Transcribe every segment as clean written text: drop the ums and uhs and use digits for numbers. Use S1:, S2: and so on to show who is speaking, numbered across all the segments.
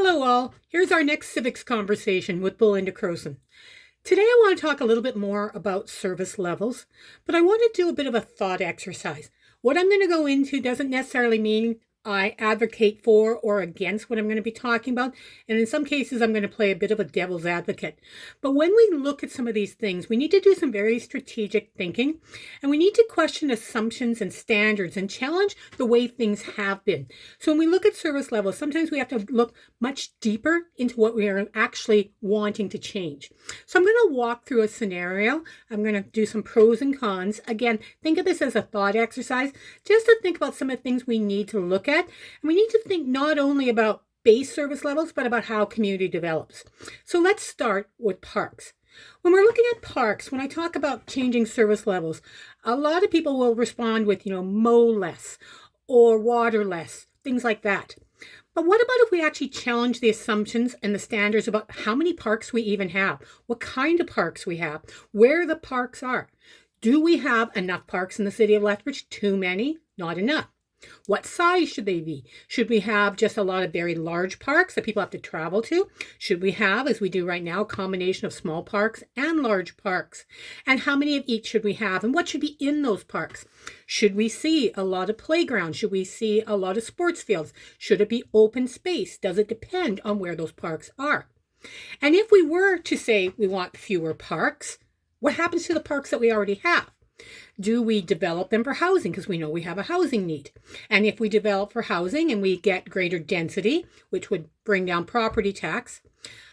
S1: Hello all, here's our next Civics Conversation with Belinda Croson. Today I want to talk a little bit more about service levels, but I want to do a bit of a thought exercise. What I'm going to go into doesn't necessarily mean I advocate for or against what I'm going to be talking about, and in some cases I'm going to play a bit of a devil's advocate. But when we look at some of these things, we need to do some very strategic thinking, and we need to question assumptions and standards and challenge the way things have been. So when we look at service levels, sometimes we have to look much deeper into what we are actually wanting to change. So I'm going to walk through a scenario. I'm going to do some pros and cons. Again, think of this as a thought exercise, just to think about some of the things we need to look at. And we need to think not only about base service levels, but about how community develops. So let's start with parks. When we're looking at parks, when I talk about changing service levels, a lot of people will respond with, mow less or water less, things like that. But what about if we actually challenge the assumptions and the standards about how many parks we even have, what kind of parks we have, where the parks are? Do we have enough parks in the city of Lethbridge? Too many? Not enough. What size should they be? Should we have just a lot of very large parks that people have to travel to? Should we have, as we do right now, a combination of small parks and large parks? And how many of each should we have? And what should be in those parks? Should we see a lot of playgrounds? Should we see a lot of sports fields? Should it be open space? Does it depend on where those parks are? And if we were to say we want fewer parks, what happens to the parks that we already have? Do we develop them for housing? Because we know we have a housing need. And if we develop for housing and we get greater density, which would bring down property tax,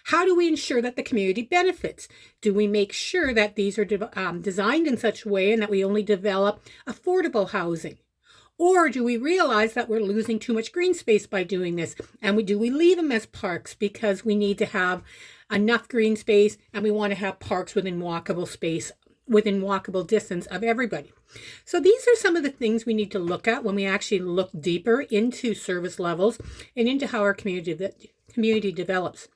S1: how do we ensure that the community benefits? Do we make sure that these are designed in such a way and that we only develop affordable housing? Or do we realize that we're losing too much green space by doing this? And do we leave them as parks because we need to have enough green space and we want to have parks within walkable distance of everybody? So these are some of the things we need to look at when we actually look deeper into service levels and into how our community develops.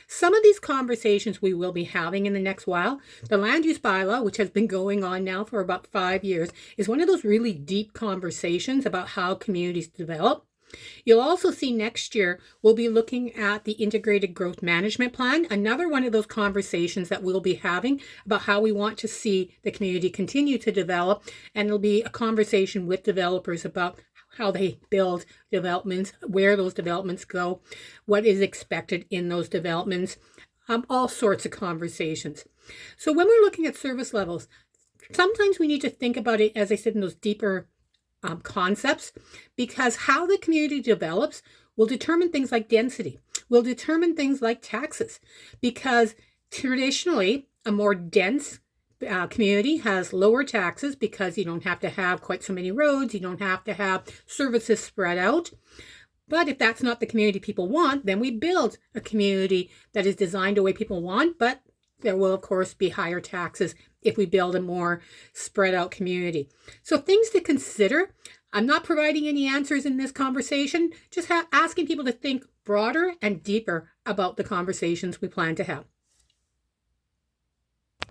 S1: Some of these conversations we will be having in the next while. The land use bylaw, which has been going on now for about 5 years, is one of those really deep conversations about how communities develop. You'll also see next year, we'll be looking at the Integrated Growth Management Plan, another one of those conversations that we'll be having about how we want to see the community continue to develop. And it'll be a conversation with developers about how they build developments, where those developments go, what is expected in those developments, all sorts of conversations. So when we're looking at service levels, sometimes we need to think about it, as I said, in those deeper concepts, because how the community develops will determine things like density, will determine things like taxes, because traditionally a more dense community has lower taxes because you don't have to have quite so many roads, you don't have to have services spread out. But if that's not the community people want, then we build a community that is designed the way people want, but there will, of course, be higher taxes if we build a more spread out community. So things to consider. I'm not providing any answers in this conversation, just asking people to think broader and deeper about the conversations we plan to have.